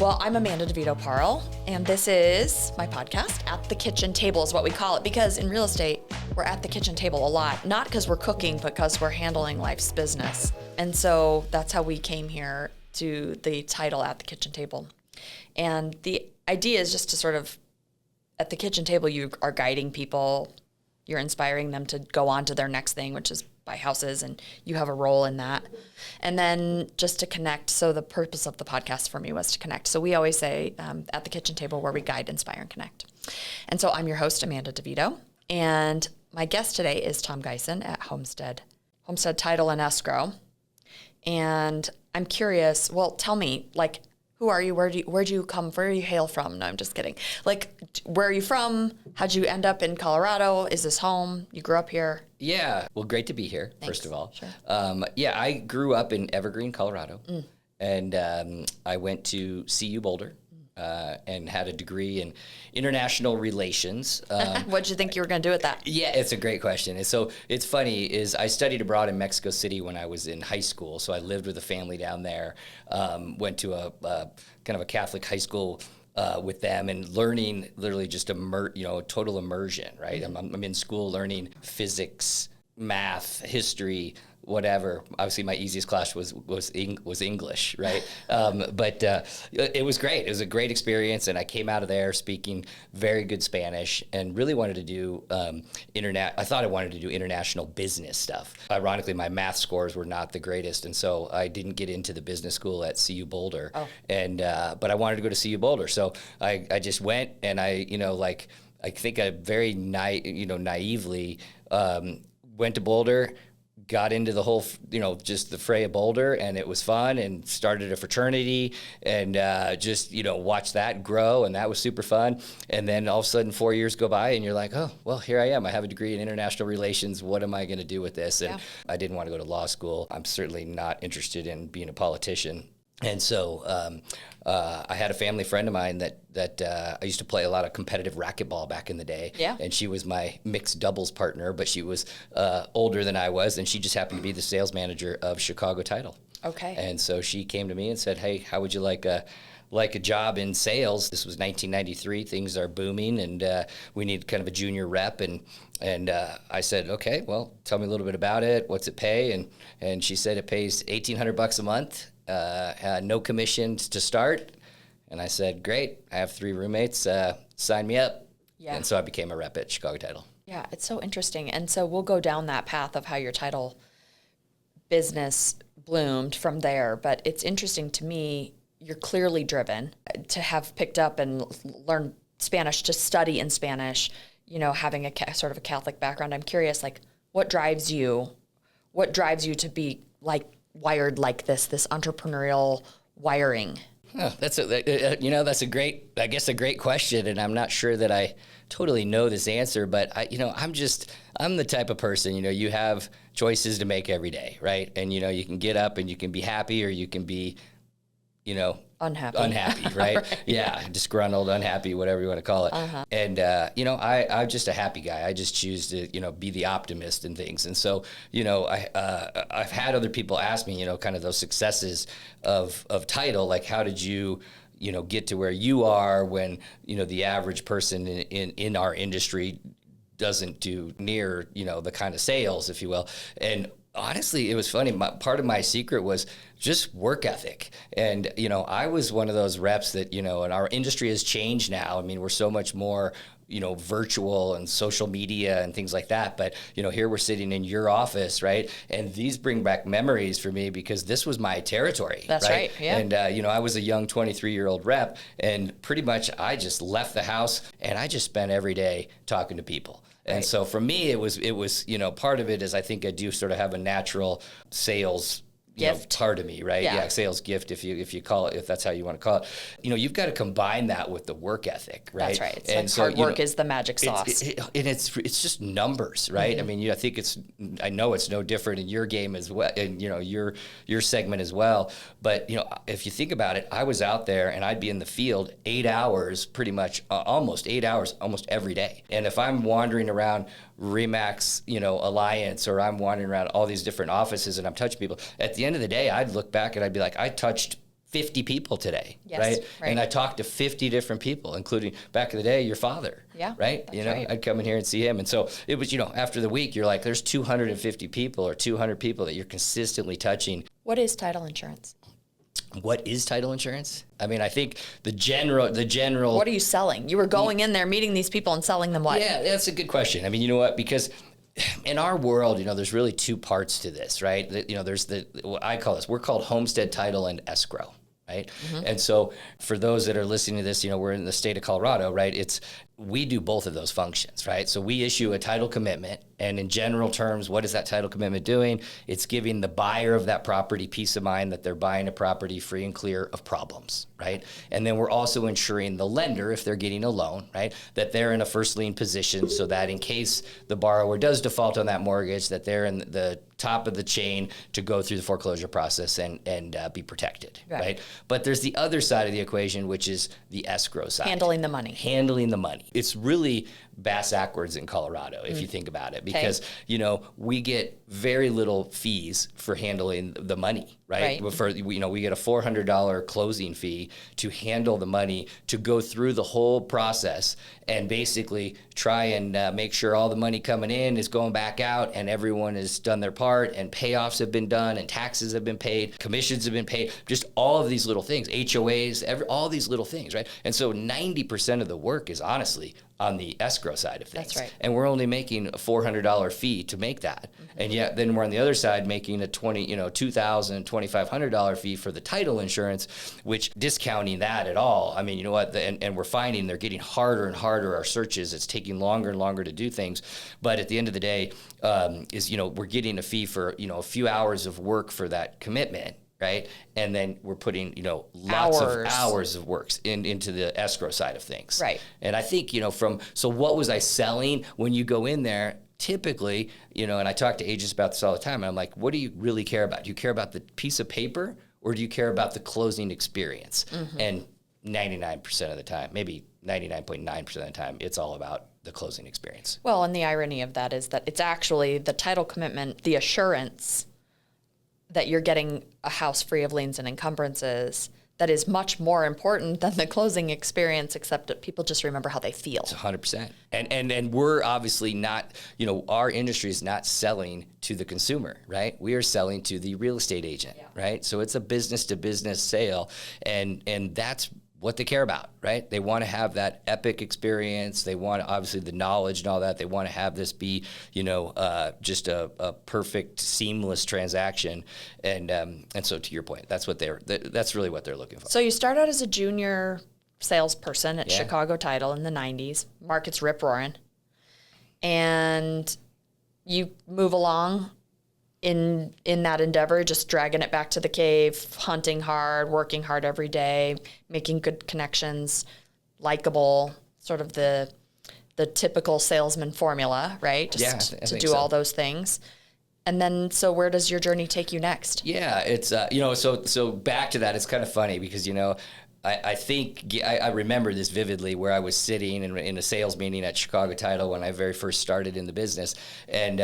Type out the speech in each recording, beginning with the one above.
Well, I'm Amanda Divito-Parle, and this is my podcast, At the Kitchen Table is what we call it, because in real estate, we're at the kitchen table a lot, not because we're cooking, but because we're handling life's business. And so that's how we came here to the title, At the Kitchen Table. And the idea is just to sort of, at the kitchen table, you are guiding people, you're inspiring them to go on to their next thing, which is buy houses, and you have a role in that. And then just to connect. So the purpose of the podcast for me was to connect. So we always say at the kitchen table where we guide, inspire, and connect. And so I'm your host, Amanda Divito. And my guest today is Tom Gysin at Homestead Title and Escrow. And I'm curious, well, tell me, like, who are you? Where'd you come? Where do you hail from? No, I'm just kidding. Like, where are you from? How'd you end up in Colorado? Is this home? You grew up here? Yeah. Well, great to be here, Thanks. First of all. Sure. I grew up in Evergreen, Colorado, and I went to CU Boulder and had a degree in international relations. What'd you think you were going to do with that? Yeah, it's a great question. And so it's funny is I studied abroad in Mexico City when I was in high school. So I lived with a family down there, went to a kind of a Catholic high school with them and learning literally just total immersion, right? Mm-hmm. I'm in school learning physics, math, history, whatever. Obviously, my easiest class was English, right? But it was great. It was a great experience, and I came out of there speaking very good Spanish, and really wanted to do I thought I wanted to do international business stuff. Ironically, my math scores were not the greatest, and so I didn't get into the business school at CU Boulder. Oh. And but I wanted to go to CU Boulder, so I just went, and I think I very naively went to Boulder. Got into the whole, just the fray of Boulder, and it was fun, and started a fraternity, and just, watched that grow, and that was super fun. And then all of a sudden 4 years go by, and you're like, oh, well, here I am. I have a degree in international relations. What am I going to do with this? And I didn't want to go to law school. I'm certainly not interested in being a politician. And so I had a family friend of mine that I used to play a lot of competitive racquetball back in the day. Yeah. And she was my mixed doubles partner, but she was older than I was, and she just happened to be the sales manager of Chicago Title. Okay. And so she came to me and said, hey, how would you like a job in sales? This was 1993. Things are booming, and we need kind of a junior rep. And I said, okay, well, tell me a little bit about it. What's it pay? And she said it pays $1,800 a month. No commissions to start. And I said, great, I have 3 roommates, sign me up. Yeah. And so I became a rep at Chicago Title. Yeah, it's so interesting. And so we'll go down that path of how your title business bloomed from there. But it's interesting to me, you're clearly driven to have picked up and learned Spanish, to study in Spanish, having a sort of a Catholic background. I'm curious, like, what drives you to be like wired like this entrepreneurial wiring? That's a great question, and I'm not sure that I totally know this answer, but I'm the type of person, you have choices to make every day, right? And you can get up and you can be happy, or you can be, unhappy, right? Right. Yeah, disgruntled, unhappy, whatever you want to call it. Uh-huh. And I'm just a happy guy. I just choose to be the optimist in things. And so I've had other people ask me kind of those successes of title, like, how did you get to where you are when the average person in our industry doesn't do near the kind of sales, if you will. And honestly, it was funny. Part of my secret was just work ethic. And, I was one of those reps that, and our industry has changed now. I mean, we're so much more, virtual and social media and things like that. But, here we're sitting in your office, right? And these bring back memories for me because this was my territory. That's right. Yeah. And, I was a young 23-year-old rep, and pretty much I just left the house and I just spent every day talking to people. And Right. so for me, it was, part of it is I think I do sort of have a natural sales gift part of me, right? Yeah. Sales gift, if you call it, if that's how you want to call it. You've got to combine that with the work ethic, right? That's right. It's and like so, hard work is the magic sauce. And it's just numbers, right? Mm-hmm. I mean, I know it's no different in your game as well, and your segment as well. But if you think about it, I was out there and I'd be in the field 8 hours, pretty much almost 8 hours, almost every day. And if I'm wandering around Remax, Alliance, or I'm wandering around all these different offices and I'm touching people, at the end of the day, I'd look back and I'd be like, I touched 50 people today, Yes, right? right? And I talked to 50 different people, including back in the day, your father, Yeah, right? that's You know, right. I'd come in here and see him. And so it was, you know, after the week, you're like, there's 250 people or 200 people that you're consistently touching. What is title insurance? What is title insurance? I mean, I think the general. What are you selling? You were going in there, meeting these people and selling them what? Yeah, that's a good question. I mean, you know what? Because in our world, you know, there's really two parts to this, right? You know, there's what I call this, we're called Homestead Title and Escrow, right? Mm-hmm. And so for those that are listening to this, you know, we're in the state of Colorado, right? We do both of those functions, right? So we issue a title commitment, and in general terms, what is that title commitment doing? It's giving the buyer of that property peace of mind that they're buying a property free and clear of problems, right? And then we're also ensuring the lender, if they're getting a loan, right, that they're in a first lien position so that in case the borrower does default on that mortgage, that they're in the top of the chain to go through the foreclosure process and be protected, right? But there's the other side of the equation, which is the escrow side. Handling the money. Handling the money. It's really bass backwards in Colorado, if you think about it, because, you know, we get very little fees for handling the money, right? For, you know, we get a $400 closing fee to handle the money, to go through the whole process and basically try and make sure all the money coming in is going back out and everyone has done their part and payoffs have been done and taxes have been paid, commissions have been paid, just all of these little things, HOAs, all these little things, right? And so 90% of the work is honestly on the escrow side of things. That's right. And we're only making a $400 fee to make that. Mm-hmm. And yet then we're on the other side making a $2,000, $2,500 fee for the title insurance, which discounting that at all. I mean, you know what? And we're finding they're getting harder and harder, our searches. It's taking longer and longer to do things. But at the end of the day, we're getting a fee for, a few hours of work for that commitment. Right. And then we're putting, lots of hours of work into the escrow side of things. Right. And I think, so what was I selling when you go in there? Typically, and I talk to agents about this all the time. And I'm like, what do you really care about? Do you care about the piece of paper or do you care about the closing experience? Mm-hmm. And 99% of the time, maybe 99.9% of the time, it's all about the closing experience. Well, and the irony of that is that it's actually the title commitment, the assurance that you're getting a house free of liens and encumbrances that is much more important than the closing experience, except that people just remember how they feel. It's 100%. And we're obviously not, our industry is not selling to the consumer, right? We are selling to the real estate agent, right? So it's a business to business sale, and that's what they care about, right? They want to have that epic experience. They want, obviously, the knowledge and all that. They want to have this be, just a perfect, seamless transaction. And so, to your point, that's really what they're looking for. So you start out as a junior salesperson at Chicago Title in the 90s. Market's rip-roaring. And you move along in that endeavor, just dragging it back to the cave, hunting hard, working hard every day, making good connections, likable, sort of the typical salesman formula, right? Just to do all those things. And then, so where does your journey take you next? Yeah, it's, so back to that, it's kind of funny because, I think I remember this vividly where I was sitting in a sales meeting at Chicago Title when I very first started in the business. And,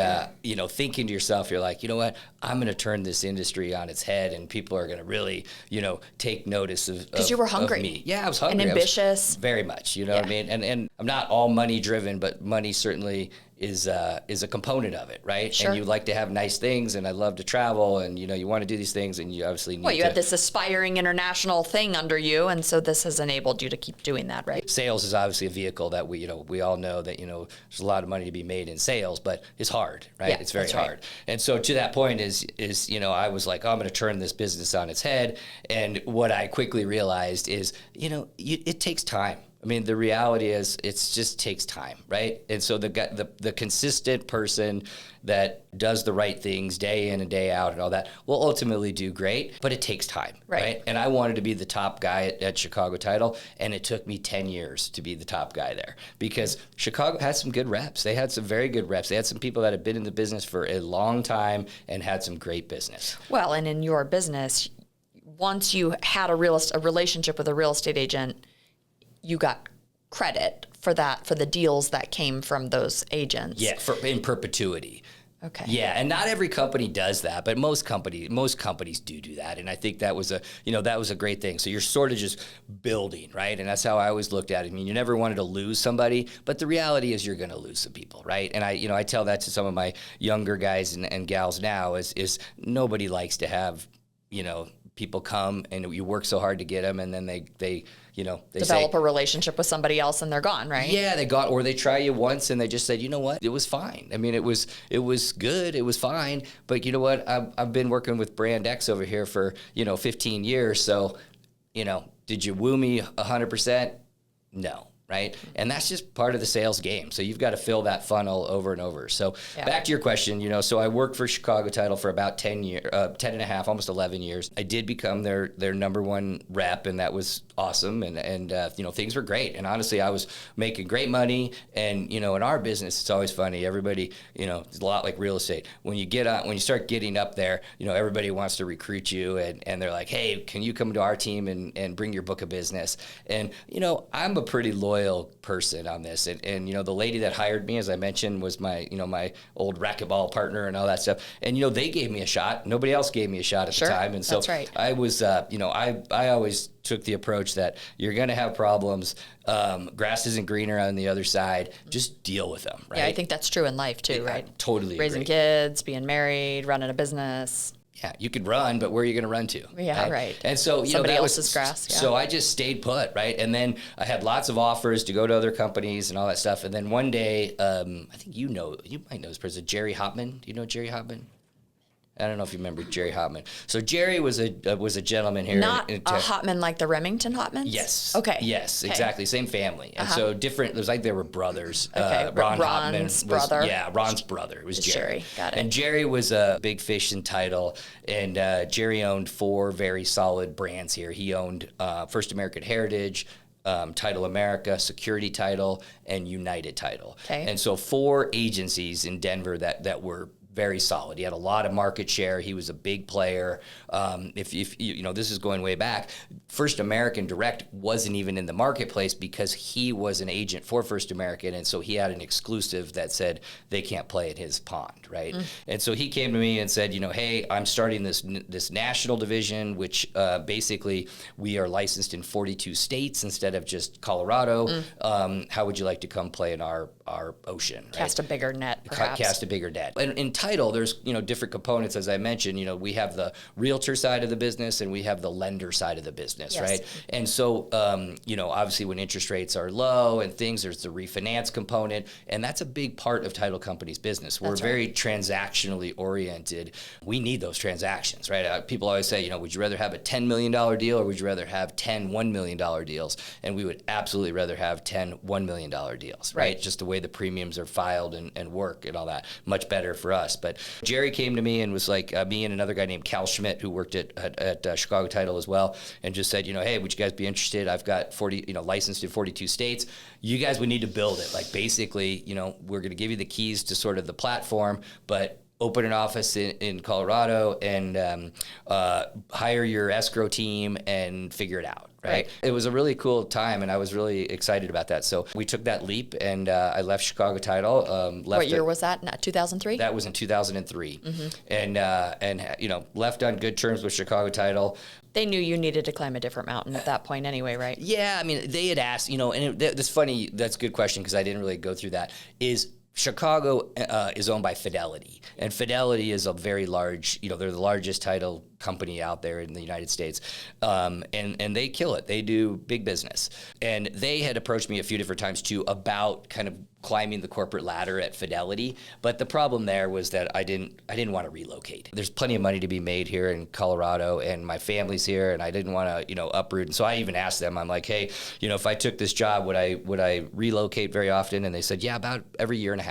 thinking to yourself, you're like, you know what, I'm going to turn this industry on its head and people are going to really, take notice of Because you were hungry. Of me. Yeah, I was hungry. And ambitious. Very much, what I mean? And I'm not all money driven, but money certainly is a component of it, right? Sure. And you like to have nice things, and I love to travel, and you want to do these things, and you obviously need you had this aspiring international thing under you, and so this has enabled you to keep doing that, right? Sales is obviously a vehicle that we all know that there's a lot of money to be made in sales, but it's hard, right? Yeah, it's very hard. And so to that point is I was like, I'm going to turn this business on its head, and what I quickly realized is it takes time. I mean, the reality is it just takes time, right? And so the consistent person that does the right things day in and day out and all that will ultimately do great, but it takes time, right? And I wanted to be the top guy at Chicago Title, and it took me 10 years to be the top guy there because Chicago had some good reps. They had some very good reps. They had some people that had been in the business for a long time and had some great business. Well, and in your business, once you had a relationship with a real estate agent, you got credit for that, for the deals that came from those agents. Yeah, in perpetuity. Okay. Yeah, and not every company does that, but most companies do that, and I think that was a great thing. So you're sort of just building, right? And that's how I always looked at it. I mean, you never wanted to lose somebody, but the reality is you're going to lose some people, right? And I tell that to some of my younger guys and gals now is nobody likes to have, people come and you work so hard to get them, and then they develop a relationship with somebody else and they're gone, right? Yeah, or they try you once and they just said, you know what, it was fine. I mean, it was good, it was fine, but you know what, I've been working with Brand X over here for 15 years, so did you woo me 100%? No. Right? And that's just part of the sales game. So you've got to fill that funnel over and over. So back to your question, so I worked for Chicago Title for about 10 and a half, almost 11 years. I did become their number one rep, and that was awesome. And things were great. And honestly, I was making great money. And, in our business, it's always funny. Everybody, it's a lot like real estate. When you start getting up there, everybody wants to recruit you, and they're like, hey, can you come to our team and bring your book of business? And, I'm a pretty loyal person on this, and the lady that hired me, as I mentioned, was my my old racquetball partner and all that stuff, and they gave me a shot. Nobody else gave me a shot at the time, and so that's right. I was I always took the approach that you're going to have problems. Grass isn't greener on the other side. Just deal with them, right? Yeah, I think that's true in life too, right? I totally raising agree. kids, being married, running a business. Yeah, you could run, but where are you going to run to? Yeah, right. And so, somebody that else's was, grass. Yeah. So I just stayed put, right? And then I had lots of offers to go to other companies and all that stuff. And then one day, I think you might know this person, Jerry Hopman. Do you know Jerry Hopman? I don't know if you remember Jerry Hopman. So Jerry was a gentleman here. Not a Hopman like the Remington Hopmans? Yes. Okay. Yes, exactly. Same family. And so different, it was like they were brothers. Okay. Ron Ron's Hopman brother. Ron's brother was Jerry. Got it. And Jerry was a big fish in title, and Jerry owned 4 very solid brands here. He owned First American Heritage, Title America, Security Title, and United Title. Okay. And so 4 agencies in Denver that were very solid. He had a lot of market share. He was a big player. If this is going way back, First American Direct wasn't even in the marketplace because he was an agent for First American, and so he had an exclusive that said they can't play in his pond, right? And so he came to me and said, hey, I'm starting this national division, which basically we are licensed in 42 states instead of just Colorado. How would you like to come play in our ocean? Right? Cast a bigger net, perhaps. Cast a bigger net. And in title, there's different components, as I mentioned. We have the realtor side of the business and we have the lender side of the business, Yes. right? And so, obviously when interest rates are low and things, there's the refinance component, and that's a big part of title companies' business. We're very transactionally oriented. We need those transactions, right? People always say, would you rather have a $10 million deal or would you rather have 10 $1 million deals? And we would absolutely rather have 10 $1 million deals, right? Just the way the premiums are filed and work and all that. Much better for us. But Jerry came to me and was like, me and another guy named Cal Schmidt, who worked at Chicago Title as well, and just said, hey, would you guys be interested? I've got 40, licensed in 42 states. You guys would need to build it. Like basically, we're going to give you the keys to sort of the platform, but open an office in Colorado and hire your escrow team and figure it out. Right. It was a really cool time, and I was really excited about that. So we took that leap, and I left Chicago Title. What year was that? 2003? That was in 2003, and left on good terms with Chicago Title. They knew you needed to climb a different mountain at that point anyway, right? Yeah, I mean, they had asked, and that's funny. That's a good question because I didn't really go through that. Chicago is owned by Fidelity, and Fidelity is a very large, they're the largest title company out there in the United States, and they kill it. They do big business, and they had approached me a few different times too about kind of climbing the corporate ladder at Fidelity. But the problem there was that I didn't want to relocate. There's plenty of money to be made here in Colorado, and my family's here, and I didn't want to uproot. And so I even asked them, I'm like, hey, if I took this job, would I relocate very often? And they said, yeah, about every year and a half.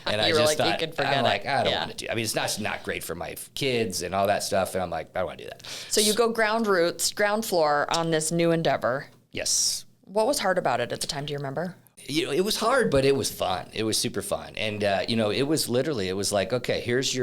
And I just thought, you could forget I'm like, I don't Yeah. want to do. I mean, it's not great for my kids and all that stuff. And I'm like, I don't want to do that. So you go ground floor on this new endeavor. Yes. What was hard about it at the time? Do you remember? it was hard, but it was fun. It was super fun. And, it was like, okay, here's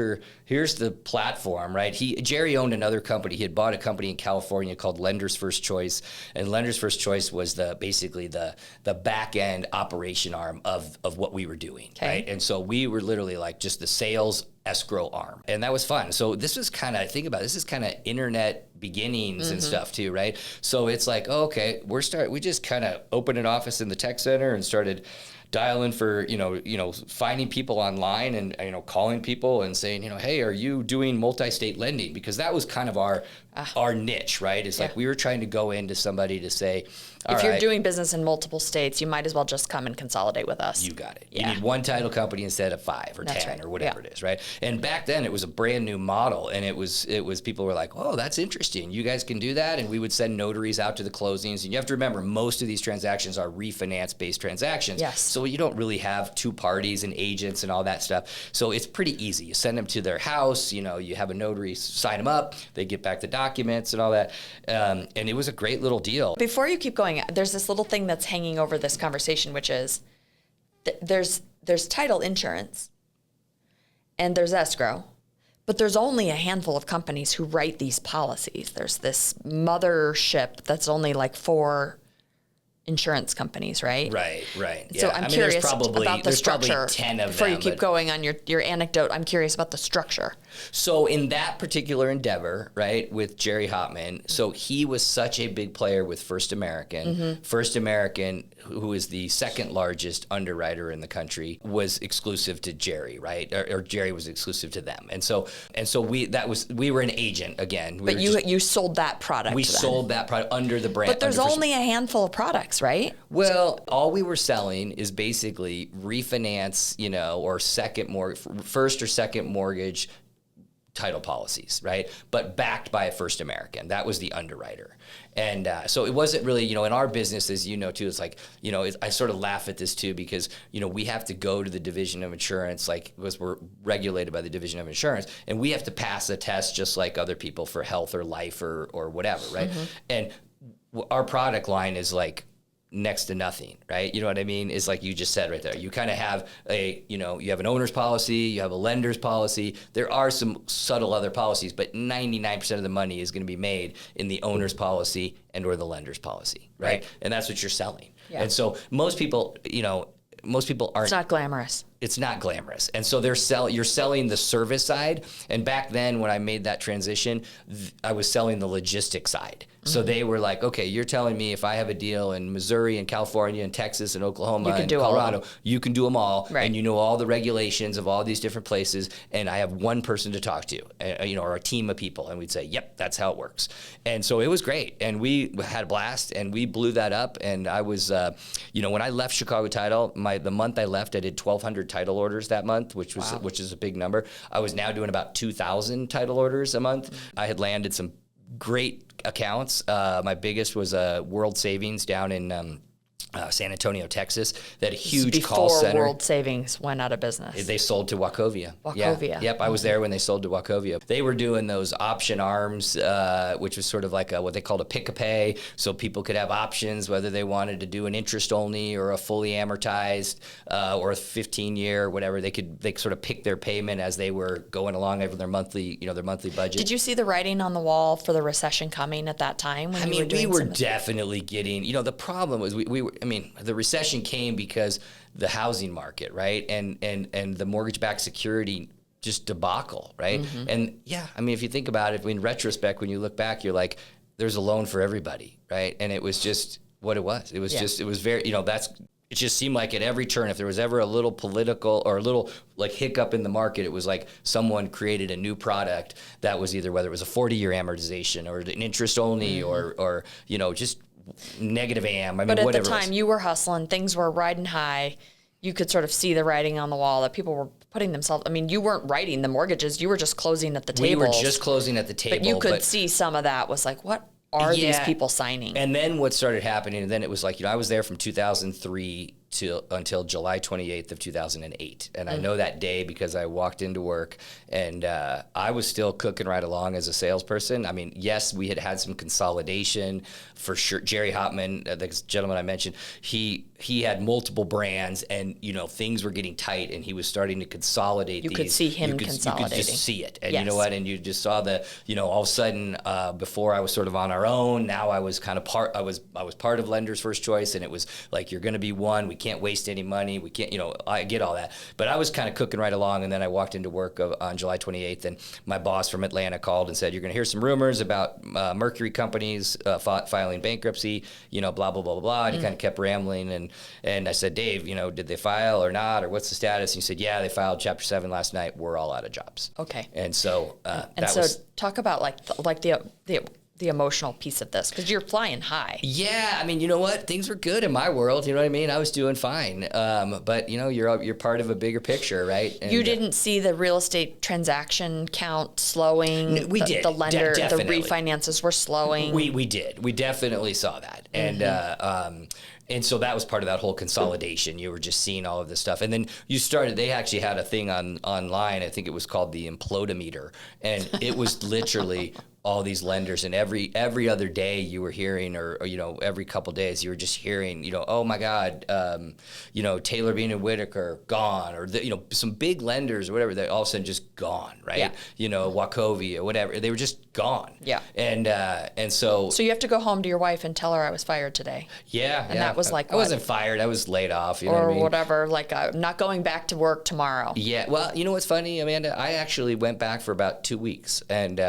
the platform, right? Jerry owned another company. He had bought a company in California called Lenders First Choice. And Lenders First Choice was basically the back end operation arm of what we were doing. Okay. Right. And so we were literally like just the sales escrow arm. And that was fun. So this was kind of, this is kind of internet beginnings and stuff too, right? So it's like, okay, we just kind of opened an office in the tech center and started dialing for, finding people online and, calling people and saying, hey, are you doing multi-state lending? Because that was kind of our niche, right? It's like we were trying to go into somebody to say, if you're doing business in multiple states, you might as well just come and consolidate with us. You got it. Yeah. You need one title company instead of 5 or 10 or whatever it is, right? And back then it was a brand new model, and it was people were like, oh, that's interesting. You guys can do that, and we would send notaries out to the closings. And you have to remember, most of these transactions are refinance-based transactions. Yes. So you don't really have two parties and agents and all that stuff. So it's pretty easy. You send them to their house. You have a notary sign them up. They get back the documents and all that. And it was a great little deal. Before you keep going, there's this little thing that's hanging over this conversation, which is there's title insurance and there's escrow, but there's only a handful of companies who write these policies. There's this mothership that's only like 4 insurance companies, right? Right. Yeah. So I'm curious about the structure. There's probably 10 of Before them. you keep going on your anecdote, I'm curious about the structure. So in that particular endeavor, right, with Jerry Hopman, so he was such a big player with First American. Mm-hmm. First American, who is the second largest underwriter in the country, was exclusive to Jerry, right? Or Jerry was exclusive to them. And so we were an agent again. But you sold that product. We sold that product under the brand. But there's only a handful of products, right? Well, all we were selling is basically refinance, or first or second mortgage title policies, right? But backed by a First American. That was the underwriter. And so it wasn't really, in our business, as you know, too, it's like, I sort of laugh at this too, because, we have to go to the Division of Insurance, because we're regulated by the Division of Insurance, and we have to pass a test just like other people for health or life or whatever, right? Mm-hmm. And our product line is like next to nothing, right? You know what I mean? It's like you just said right there. You kind of have you have an owner's policy, you have a lender's policy. There are some subtle other policies, but 99% of the money is going to be made in the owner's policy and or the lender's policy, right? And that's what you're selling. Yeah. And so most people aren't. It's not glamorous. It's not glamorous. And so you're selling the service side. And back then when I made that transition, I was selling the logistics side. Mm-hmm. So they were like, okay, you're telling me if I have a deal in Missouri and California and Texas and Oklahoma and Colorado, you can do them all. Right. And you know all the regulations of all these different places. And I have one person to talk to, or a team of people. And we'd say, yep, that's how it works. And so it was great. And we had a blast and we blew that up. And I was, when I left Chicago Title, the month I left, I did 1,200 title orders that month, which is a big number. I was now doing about 2,000 title orders a month. I had landed some great accounts. My biggest was World Savings down in San Antonio, Texas. They had a huge call center. Before World Savings went out of business. They sold to Wachovia. Yeah. Yep, I was there when they sold to Wachovia. They were doing those option arms, which was sort of like what they called a pick-a-pay, so people could have options whether they wanted to do an interest only or a fully amortized or a 15-year or whatever. They sort of pick their payment as they were going along over their monthly budget. Did you see the writing on the wall for the recession coming at that time? We were definitely getting. The problem was the recession came because the housing market, right, and the mortgage-backed security just debacle, right? Mm-hmm. And if you think about it, in retrospect, when you look back, you're like, there's a loan for everybody, right? And it was just what it was. It was just, it was very, it just seemed like at every turn, if there was ever a little political or a little like hiccup in the market, it was like someone created a new product that was either whether it was a 40-year amortization or an interest only or just negative AM. But at the time you were hustling, things were riding high. You could sort of see the writing on the wall that people were putting themselves. You weren't writing the mortgages. You were just closing at the table. We were just closing at the table. But you could see some of that was like, what are these people signing? And then what started happening, and then it was like, I was there from 2003 until July 28th of 2008. And I know that day because I walked into work and I was still cooking right along as a salesperson. I mean, yes, we had some consolidation for sure. Jerry Hopman, the gentleman I mentioned, he had multiple brands and, things were getting tight and he was starting to consolidate these. You could see him consolidating. You could just see it. And yes. you know what? And you just saw all of a sudden, before I was sort of on our own, now I was kind of I was part of Lender's First Choice, and it was like, you're going to be one. We can't waste any money. We can't, I get all that. But I was kind of cooking right along, and then I walked into work on July 28th, and my boss from Atlanta called and said, you're going to hear some rumors about Mercury companies filing bankruptcy, blah, blah, blah, blah, blah. And he kind of kept rambling, and I said, Dave, did they file or not, or what's the status? And he said, yeah, they filed Chapter 7 last night. We're all out of jobs. Okay. And so talk about the emotional piece of this, because you're flying high. Yeah, I mean, you know what? Things were good in my world. You know what I mean? I was doing fine. But you're part of a bigger picture, right? And you didn't see the real estate transaction count slowing. We did. The lender, definitely. The refinances were slowing. We did. We definitely saw that. And so that was part of that whole consolidation. You were just seeing all of this stuff. And then they actually had a thing online. I think it was called the Implodometer. And it was literally all these lenders, and every other day you were hearing, or every couple days you were just hearing, oh my God, Taylor Bean and Whitaker gone, or some big lenders or whatever, they all of a sudden just gone, right? Yeah. Wachovia, whatever, they were just gone. Yeah. And so you have to go home to your wife and tell her I was fired today. Yeah. And that was like, I wasn't fired, I was laid off, or what I mean? Whatever, like not going back to work tomorrow. Yeah. Well, you know what's funny, Amanda? I actually went back for about 2 weeks, and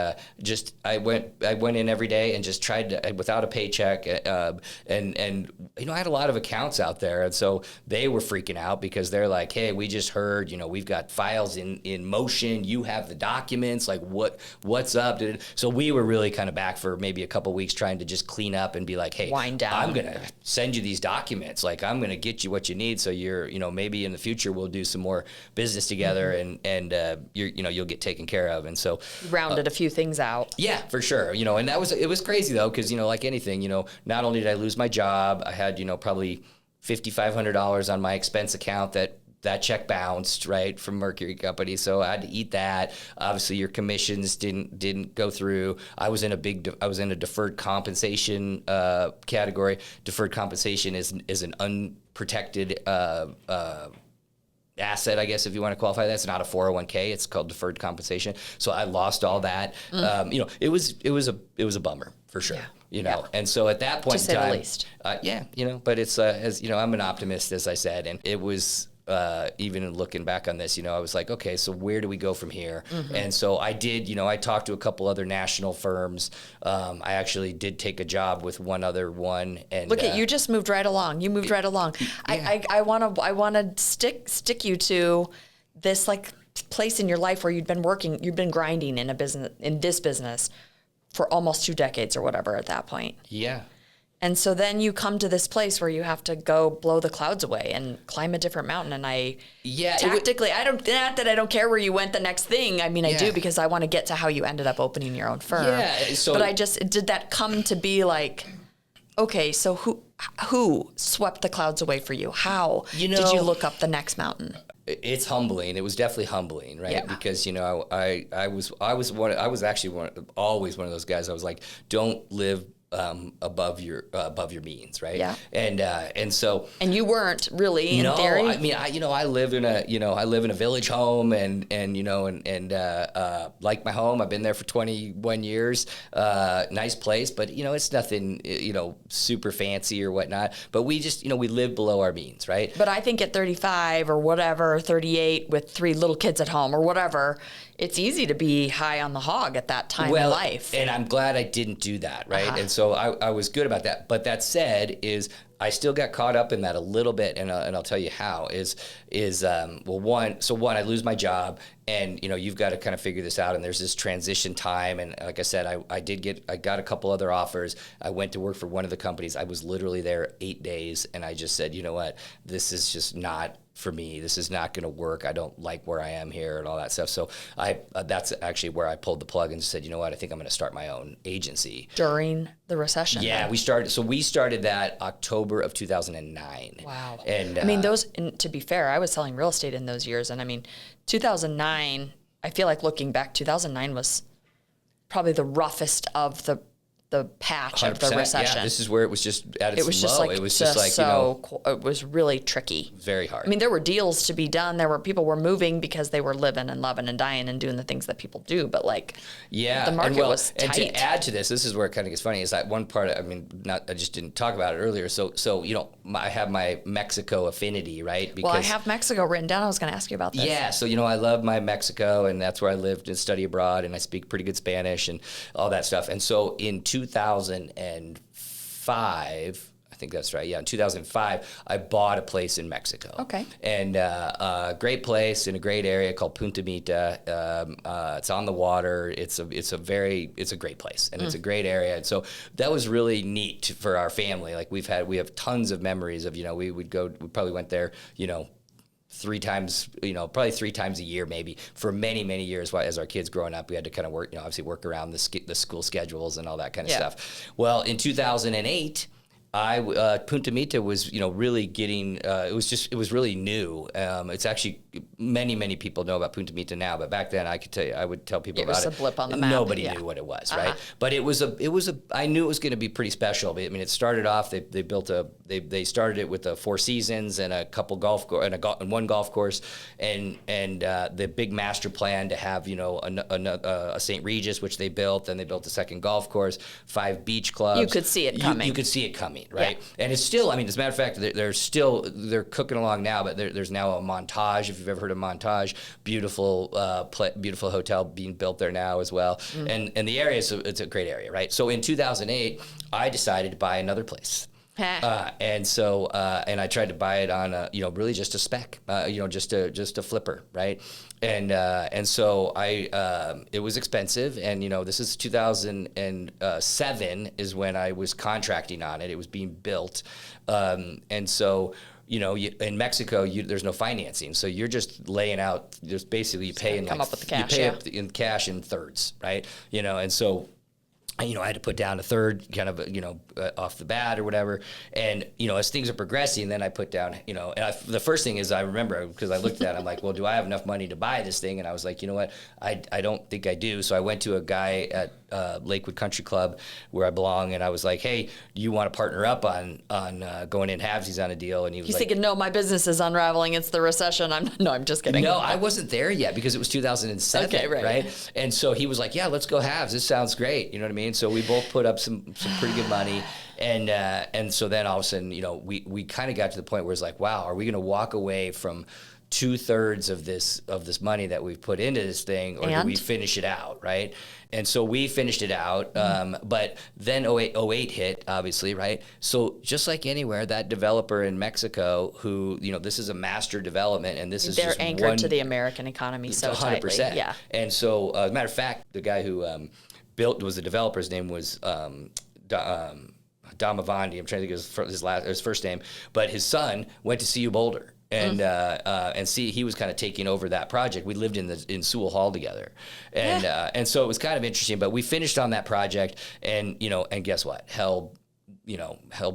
I went in every day and just tried to, without a paycheck, and I had a lot of accounts out there, and so they were freaking out because they're like, hey, we just heard, we've got files in motion, you have the documents, like what's up? So we were really kind of back for maybe a couple weeks trying to just clean up and be like, hey, wind down. I'm gonna send you these documents, like I'm gonna get you what you need, so you're maybe in the future we'll do some more business together, and you'll get taken care of. And so rounded a few things out. Yeah, for sure. And it was crazy though, because like anything, not only did I lose my job, I had probably $5,500 on my expense account that check bounced, right, from Mercury Company, so I had to eat that. Obviously, your commissions didn't go through. I was in a deferred compensation category. Deferred compensation is an unprotected asset, I guess, if you want to qualify that. It's not a 401k. It's called deferred compensation. So I lost all that. It was a bummer for sure. Yeah. And so at that point in time, to say the least. But it's I'm an optimist, as I said, and it was. Even looking back on this, I was like, okay, so where do we go from here? And so I did, I talked to a couple other national firms. I actually did take a job with one other one. And look at you, just moved right along. You moved right along. Yeah. I want to stick you to this like place in your life where you've been grinding in this business for almost 2 decades or whatever at that point. Yeah. And so then you come to this place where you have to go blow the clouds away and climb a different mountain. And tactically, not that I don't care where you went the next thing. I mean, I do, because I want to get to how you ended up opening your own firm. Yeah. So, but did that come to be like, okay, so who swept the clouds away for you? How did you look up the next mountain? It's humbling. It was definitely humbling, right? Yeah. Because I was actually always one of those guys. I was like, don't live above your means, right? Yeah. And so. And you weren't really in theory. I mean, I live in a village home, and like my home. I've been there for 21 years. Nice place, but it's nothing super fancy or whatnot. But we just we live below our means, right? But I think at 35 or whatever, 38 with 3 little kids at home or whatever, it's easy to be high on the hog at that time in life. And I'm glad I didn't do that, right? And so I was good about that. But that said, I still got caught up in that a little bit, and I'll tell you how. One, I lose my job, and you've got to kind of figure this out, and there's this transition time, and like I said, I got a couple other offers. I went to work for one of the companies. I was literally there 8 days, and I just said, you know what, this is just not for me. This is not going to work. I don't like where I am here and all that stuff. So that's actually where I pulled the plug and said, you know what, I think I'm going to start my own agency. During the recession. Yeah, we started that October of 2009. Wow. And I mean, and to be fair, I was selling real estate in those years. And I mean, 2009, I feel like looking back, 2009 was probably the roughest of the patch of the recession. Yeah, this is where it was just at its low. It was just like, it was really tricky. Very hard. I mean, there were deals to be done. People were moving because they were living and loving and dying and doing the things that people do. But like, the market was tight. And to add to this is where it kind of gets funny. Is that one part? I just didn't talk about it earlier. So I have my Mexico affinity, right? Because, I have Mexico written down. I was going to ask you about this. Yeah. So I love my Mexico, and that's where I lived and studied abroad, and I speak pretty good Spanish and all that stuff. And so in 2005, I think that's right. Yeah, in 2005, I bought a place in Mexico. Okay. And a great place in a great area called Punta Mita. It's on the water. It's a great place, and it's a great area. And so that was really neat for our family. Like we have tons of memories of we probably went there 3 times, probably 3 times a year, maybe for many, many years. As our kids growing up, we had to kind of work, obviously work around the school schedules and all that kind of stuff. Well, in 2008, Punta Mita was, really getting, it was really new. It's actually, many people know about Punta Mita now, but back then I would tell people about it. It was a blip on the map. Nobody knew what it was, right? But I knew it was going to be pretty special. I mean, it started off, they started it with the 4 seasons and a couple and one golf course and the big master plan to have, a St. Regis, which they built, and they built a second golf course, 5 beach clubs. You could see it coming. You could see it coming. Right. Yeah. And it's still, as a matter of fact, they're cooking along now, but there's now a Montage, if you've ever heard of Montage, beautiful hotel being built there now as well. And the area, it's a great area, right? So in 2008, I decided to buy another place. And so, and I tried to buy it on really just a spec, just a flipper, right? And so it was expensive, and this is 2007 is when I was contracting on it. It was being built, and so. In Mexico, there's no financing, so you're just laying out. Just basically, you pay up with the cash. You pay up in cash in thirds, right? And so. I had to put down a third kind of, off the bat or whatever. And, as things are progressing, then I put down, the first thing is I remember, because I looked at it, I'm like, well, do I have enough money to buy this thing? And I was like, you know what, I don't think I do. So I went to a guy at Lakewood Country Club where I belong, and I was like, hey, do you want to partner up on going in halvesies on a deal? And he's like, thinking, no, my business is unraveling. It's the recession. I'm just kidding. No, I wasn't there yet because it was 2007, okay, right? And so he was like, yeah, let's go halves. This sounds great. You know what I mean? So we both put up some pretty good money, and so then all of a sudden, we kind of got to the point where it's like, wow, are we going to walk away from 2/3 of this money that we've put into this thing, or do we finish it out, right? And so we finished it out, but then 08 hit, obviously, right? So just like anywhere, that developer in Mexico, who this is a master development, and they're just anchored to the American economy so 100%. Tightly. Yeah. And so, as a matter of fact, the guy who was the developer's name was Damavandi. I'm trying to think of his first name, but his son went to CU Boulder. And he was kind of taking over that project. We lived in Sewell Hall together, and so it was kind of interesting. But we finished on that project, and guess what? Hell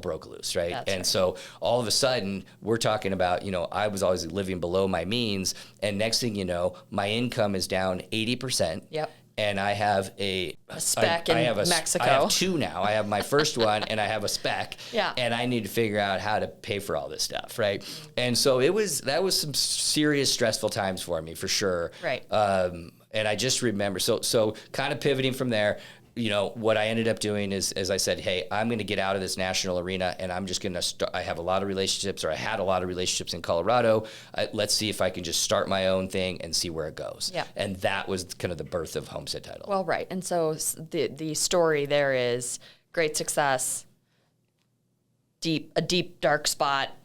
broke loose, right? That's and right. So all of a sudden, we're talking about I was always living below my means, and next thing you know, my income is down 80%. Yep. And I have a spec in Mexico. I have 2 now. I have my first one, and I have a spec. Yeah. And I need to figure out how to pay for all this stuff, right? And so that was some serious stressful times for me, for sure. Right. And I just remember, so kind of pivoting from there. What I ended up doing is, as I said, hey, I'm going to get out of this national arena, and I'm just going to I have a lot of relationships, or I had a lot of relationships in Colorado. Let's see if I can just start my own thing and see where it goes. Yeah. And that was kind of the birth of Homestead Title. Well, right. And so the story there is great success, a deep, dark spot,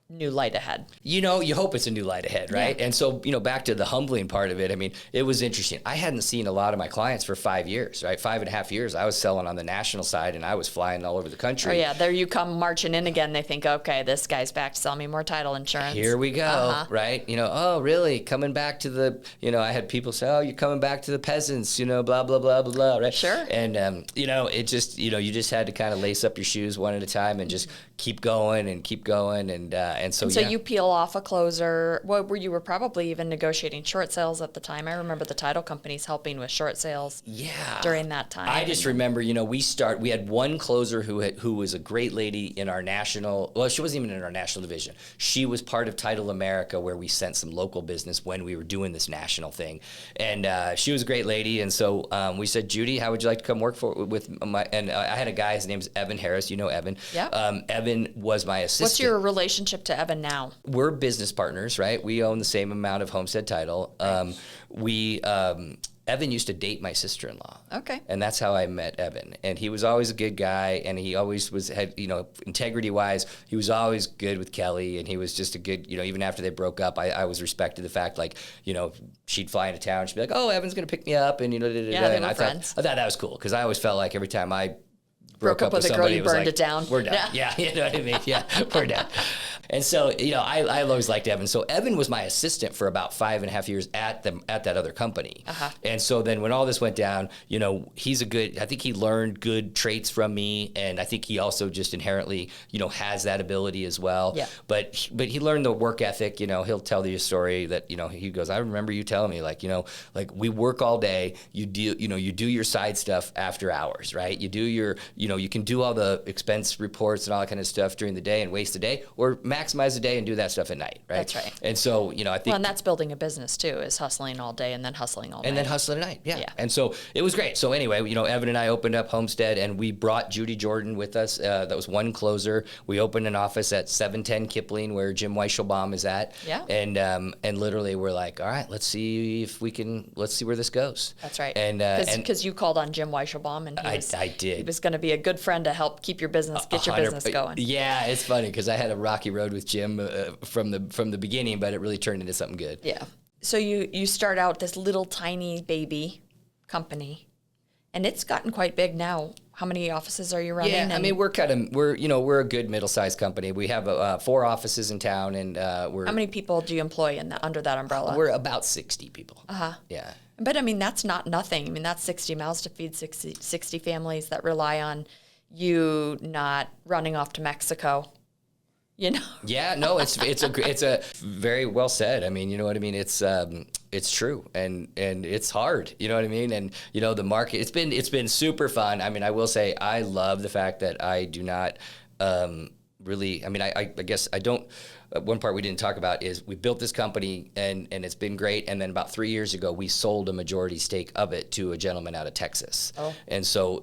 new light ahead. You know, you hope it's a new light ahead, right? Yeah. And so, you know, back to the humbling part of it, I mean, it was interesting. I hadn't seen a lot of my clients for 5 years, right? 5.5 years. I was selling on the national side and I was flying all over the country. Oh, yeah. There you come marching in again. They think, okay, this guy's back to sell me more title insurance. Here we go, right? You know, oh, really? Coming back to the, you know, I had people say, oh, you're coming back to the peasants, you know, blah, blah, blah, blah, blah, right? Sure. And, you know, it just, you know, you just had to kind of lace up your shoes one at a time and just keep going and keep going. And so you peel off a closer. You were probably even negotiating short sales at the time. I remember the title companies helping with short sales. Yeah. During that time. I just remember, you know, we had one closer who was a great lady in our national, well, she wasn't even in our national division. She was part of Title America, where we sent some local business when we were doing this national thing. And she was a great lady. And so we said, Judy, how would you like to come work with my, and I had a guy, his name's Evan Harris. You know Evan. Yeah. Evan was my assistant. What's your relationship to Evan now? We're business partners, right? We own the same amount of Homestead Title. Evan used to date my sister-in-law. Okay. And that's how I met Evan. And he was always a good guy, and he always had, you know, integrity-wise, he was always good with Kelly, and he was just a good, you know, even after they broke up, I always respected the fact, like, you know, she'd fly into town, she'd be like, oh, Evan's going to pick me up, and, you know, yeah, they and were I friends. thought that was cool, because I always felt like every time I broke up with a girl, somebody, you it was burned like, it down. We're done. Yeah, you know what I mean? Yeah, we're done. And so, you know, I always liked Evan. So Evan was my assistant for about 5.5 years at that other company. And so then when all this went down, you know, I think he learned good traits from me. And I think he also just inherently, you know, has that ability as well. Yeah. But he learned the work ethic. You know, he'll tell you a story that, you know, he goes, I remember you telling me, like, you know, like, we work all day. You do your side stuff after hours, right? You do you can do all the expense reports and all that kind of stuff during the day and waste the day, or maximize the day and do that stuff at night, right? That's right. And so, you know, I think... Well, and that's building a business, too, is hustling all day and then hustling all night. And then hustling at night, yeah. And so it was great. So anyway, you know, Evan and I opened up Homestead, and we brought Judy Jordan with us. That was one closer. We opened an office at 710 Kipling, where Jim Weishelbaum is at. Yeah. And literally we're like, all right, let's see where this goes. That's right. And because you called on Jim Weishelbaum, and I did. He was going to be a good friend to help keep your business, get your business going. Yeah, it's funny because I had a rocky road with Jim from the beginning, but it really turned into something good. Yeah. So you start out this little tiny baby company, and it's gotten quite big now. How many offices are you running? Yeah, I mean, we're a good middle-sized company. We have 4 offices in town, and we're... How many people do you employ under that umbrella? We're about 60 people. Yeah. But I mean, that's not nothing. I mean, that's 60 mouths to feed 60 families that rely on you not running off to Mexico. You know? Yeah, no, it's a very well said. I mean, you know what I mean? It's true, and it's hard. You know what I mean? And you know, the market. It's been super fun. I mean, I will say I love the fact that I do not really. I mean, I guess I don't. One part we didn't talk about is we built this company and it's been great. And then about 3 years ago, we sold a majority stake of it to a gentleman out of Texas. Oh. And so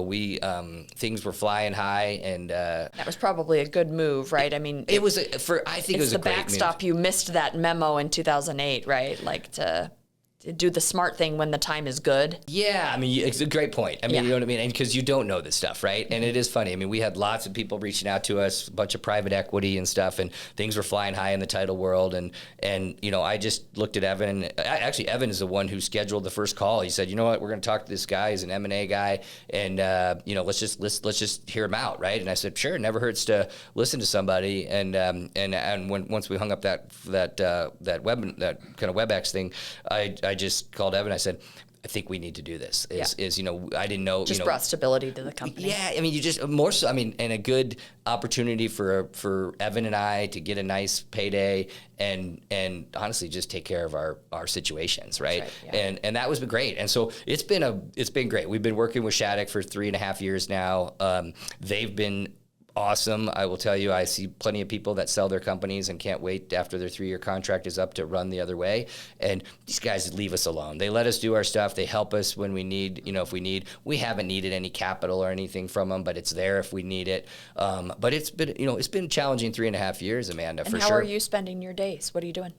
we things were flying high, and that was probably a good move, right? I mean, it was I think it was a great move. It's the backstop. You missed that memo in 2008, right? Like to do the smart thing when the time is good. Yeah, I mean, it's a great point. I mean, you know what I mean? And because you don't know this stuff, right? And it is funny. I mean, we had lots of people reaching out to us, a bunch of private equity and stuff, and things were flying high in the title world. And you know, I just looked at Evan. Actually, Evan is the one who scheduled the first call. He said, you know what, we're going to talk to this guy. He's an M&A guy, and you know, let's just hear him out, right? And I said, sure, it never hurts to listen to somebody. And once we hung up that kind of WebEx thing, I just called Evan. I said, I think we need to do this. You know, I didn't know. Just brought stability to the company. Yeah, I mean, you just more so. I mean, and a good opportunity for Evan and I to get a nice payday and honestly just take care of our situations, right? And that was great. And so it's been great. We've been working with Shattuck for 3.5 years now. They've been awesome. I will tell you, I see plenty of people that sell their companies and can't wait after their 3-year contract is up to run the other way. And these guys leave us alone. They let us do our stuff. They help us when we need, you know, if we need. We haven't needed any capital or anything from them, but it's there if we need it. But it's been, you know, it's been challenging 3.5 years, Amanda, for sure. And how are you spending your days? What are you doing?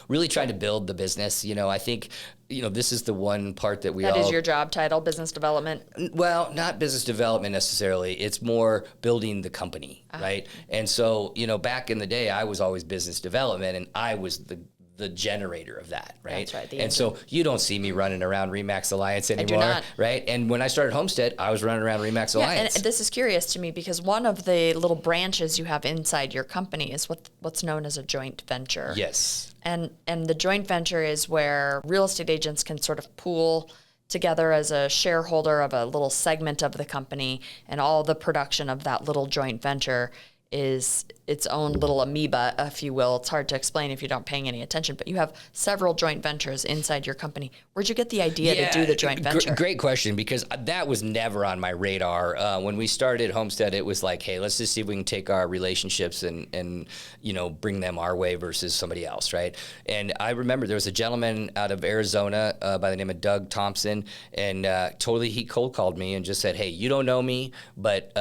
Really trying to build the business. I think, this is the one part that That is your job title, business development? Well, not business development necessarily. It's more building the company, right? And so, back in the day, I was always business development, and I was the generator of that, right? That's right. And so you don't see me running around Remax Alliance anymore, not. right? And when I started Homestead, I was running around Remax Alliance. And this is curious to me because one of the little branches you have inside your company is what's known as a joint venture. Yes. And the joint venture is where real estate agents can sort of pool together as a shareholder of a little segment of the company, and all the production of that little joint venture is its own little amoeba, if you will. It's hard to explain if you don't paying any attention, but you have several joint ventures inside your company. Where'd you get the idea to do the joint venture? Great question, because that was never on my radar. When we started Homestead, it was like, hey, let's just see if we can take our relationships and bring them our way versus somebody else, right? And I remember there was a gentleman out of Arizona by the name of Doug Thompson, and he cold called me and just said, hey, you don't know me, but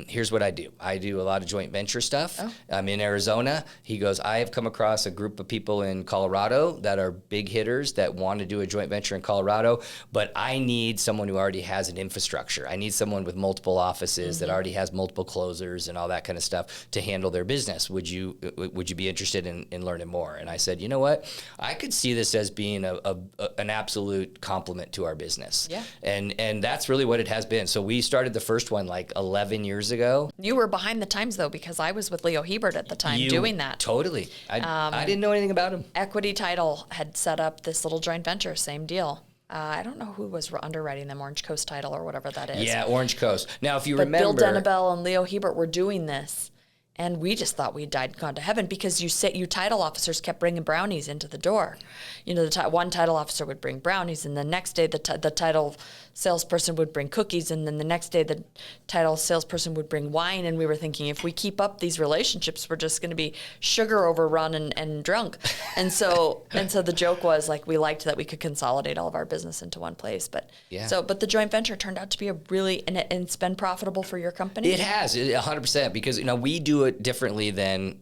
here's what I do. I do a lot of joint venture stuff. Oh. I'm in Arizona. He goes, I have come across a group of people in Colorado that are big hitters that want to do a joint venture in Colorado, but I need someone who already has an infrastructure. I need someone with multiple offices that already has multiple closers and all that kind of stuff to handle their business. Would you be interested in learning more? And I said, you know what? I could see this as being an absolute compliment to our business. Yeah. And that's really what it has been. So we started the first one like 11 years ago. You were behind the times though, because I was with Leo Hebert at the time doing that. Totally. I didn't know anything about him. Equity Title had set up this little joint venture, same deal. I don't know who was underwriting them, Orange Coast Title or whatever that is. Yeah, Orange Coast. Now, if you remember... Bill Denabel and Leo Hebert were doing this, and we just thought we'd gone to heaven because you title officers kept bringing brownies into the door. One title officer would bring brownies, and the next day the title salesperson would bring cookies, and then the next day the title salesperson would bring wine. And we were thinking, if we keep up these relationships, we're just going to be sugar overrun and drunk. And so the joke was like, we liked that we could consolidate all of our business into one place. But the joint venture turned out to be and it's been profitable for your company. It has 100% because we do it differently than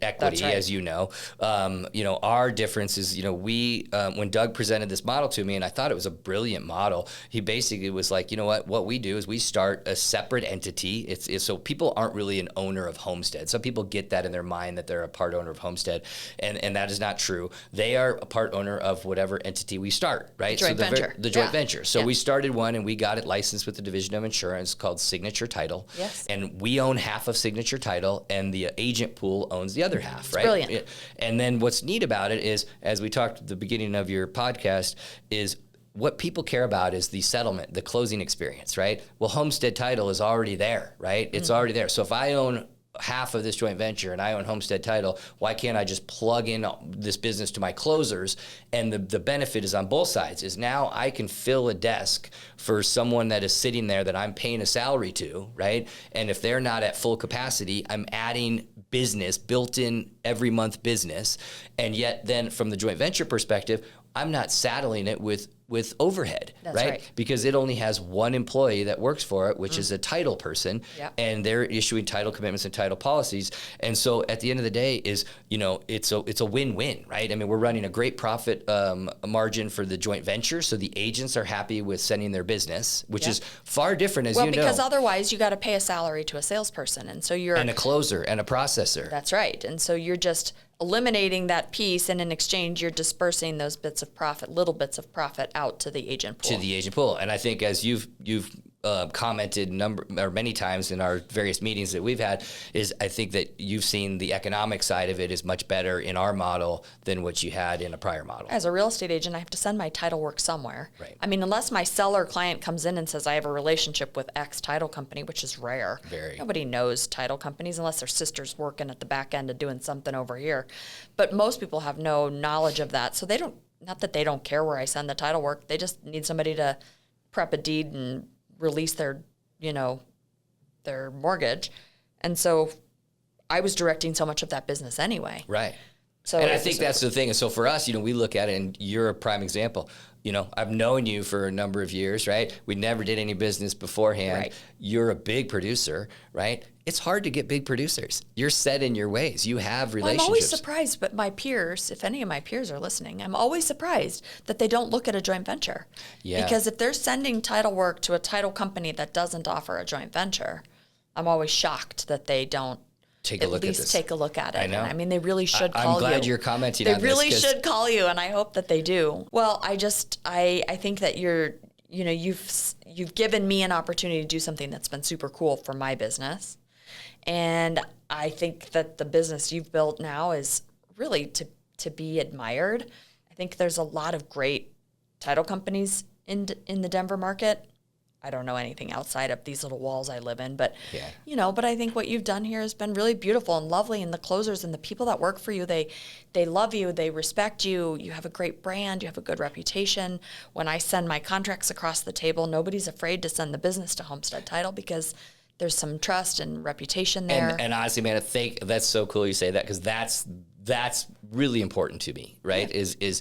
equity, right. as you know. Our difference is, we when Doug presented this model to me, and I thought it was a brilliant model, he basically was like, you know what we do is we start a separate entity. It's so people aren't really an owner of Homestead. Some people get that in their mind that they're a part owner of Homestead, and that is not true. They are a part owner of whatever entity we start, right? The joint venture. So we started one, and we got it licensed with the Division of Insurance called Signature Title. Yes. And we own half of Signature Title, and the agent pool owns the other half, right? Brilliant. And then what's neat about it is, as we talked at the beginning of your podcast, is what people care about is the settlement, the closing experience, right? Well, Homestead Title is already there, right? It's already there. So if I own half of this joint venture and I own Homestead Title, why can't I just plug in this business to my closers? And the benefit is on both sides, is now I can fill a desk for someone that is sitting there that I'm paying a salary to, right? And if they're not at full capacity, I'm adding business, built-in every month business. And yet then from the joint venture perspective, I'm not saddling it with overhead, right? Because it only has one employee that works for it, which is a title person, and they're issuing title commitments and title policies. And so at the end of the day is, it's a win-win, right? I mean, we're running a great profit margin for the joint venture, so the agents are happy with sending their business, which is far different, as you know. Well, because otherwise you got to pay a salary to a salesperson, and so you're... And a closer and a processor. That's right. And so you're just eliminating that piece, and in exchange you're dispersing those little bits of profit out to the agent pool. And I think as you've commented many times in our various meetings that we've had, is I think that you've seen the economic side of it is much better in our model than what you had in a prior model. As a real estate agent, I have to send my title work somewhere. Right. I mean, unless my seller client comes in and says, I have a relationship with X title company, which is rare. Very. Nobody knows title companies unless their sister's working at the back end and doing something over here. But most people have no knowledge of that. So not that they don't care where I send the title work, they just need somebody to prep a deed and release their mortgage. And so I was directing so much of that business anyway. Right. So and I think that's the thing. And so for us, we look at it, and you're a prime example. I've known you for a number of years, right? We never did any business beforehand. Right. You're a big producer, right? It's hard to get big producers. You're set in your ways. You have relationships. I'm always surprised, but my peers, if any of my peers are listening, I'm always surprised that they don't look at a joint venture. Yeah. Because if they're sending title work to a title company that doesn't offer a joint venture, I'm always shocked that they don't take a look at it. I know. And I mean, they really should call you. I'm glad you're commenting on this. They really should call you, and I hope that they do. Well, I think that you've given me an opportunity to do something that's been super cool for my business. And I think that the business you've built now is really to be admired. I think there's a lot of great title companies in the Denver market. I don't know anything outside of these little walls I live in, but but I think what you've done here has been really beautiful and lovely, and the closers and the people that work for you, they love you, they respect you, you have a great brand, you have a good reputation. When I send my contracts across the table, nobody's afraid to send the business to Homestead Title because there's some trust and reputation there. And honestly, man, that's so cool you say that, because that's really important to me, right? Yeah. Is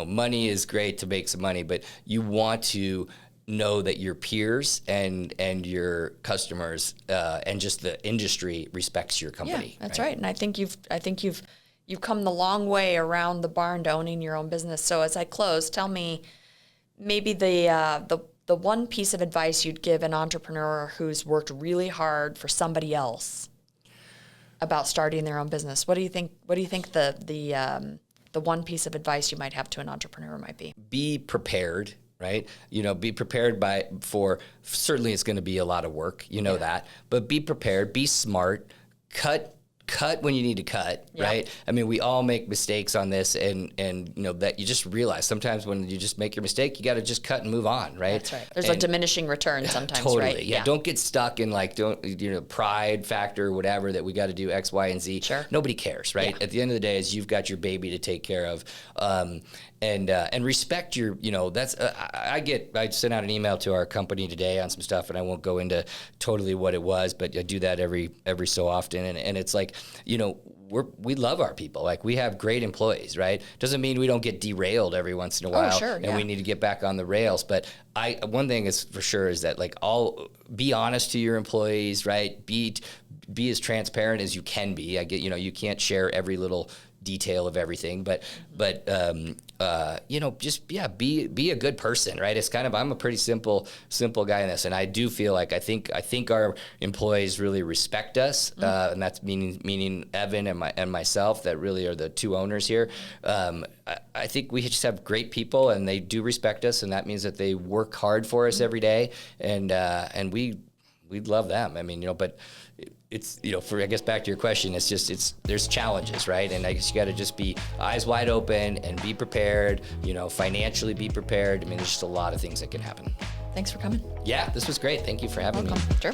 money is great to make some money, but you want to know that your peers and your customers and just the industry respects your company. Yeah, that's right. And I think you've come the long way around the barn to owning your own business. So as I close, tell me maybe the one piece of advice you'd give an entrepreneur who's worked really hard for somebody else about starting their own business. What do you think the one piece of advice you might have to an entrepreneur might be? Be prepared. Right? Be prepared for certainly it's going to be a lot of work, that, but be prepared, be smart, cut when you need to cut, right? I mean, we all make mistakes on this, and that you just realize sometimes when you just make your mistake, you got to just cut and move on, right? That's right. There's a diminishing return sometimes, totally, right? Yeah. Don't get stuck in pride factor or whatever that we got to do X, Y, and Z. Sure. Nobody cares, right? Yeah. At the end of the day, is you've got your baby to take care of. And respect your, I sent out an email to our company today on some stuff, and I won't go into totally what it was, but I do that every so often. And it's like, we love our people. Like, we have great employees, right? Doesn't mean we don't get derailed every once in a while. Oh, sure, yeah. And we need to get back on the rails. But one thing is for sure is that be honest to your employees, right? Be as transparent as you can be. I get, you can't share every little detail of everything, but just be a good person, right? It's kind of, I'm a pretty simple guy in this, and I do feel like I think our employees really respect us, and that's meaning Evan and myself, that really are the two owners here. I think we just have great people, and they do respect us, and that means that they work hard for us every day, and we love them. I mean, but it's, I guess back to your question, there's challenges, right? And I guess you got to just be eyes wide open and be prepared, financially be prepared. I mean, there's just a lot of things that can happen. Thanks for coming. Yeah, this was great. Thank you for having me. Sure.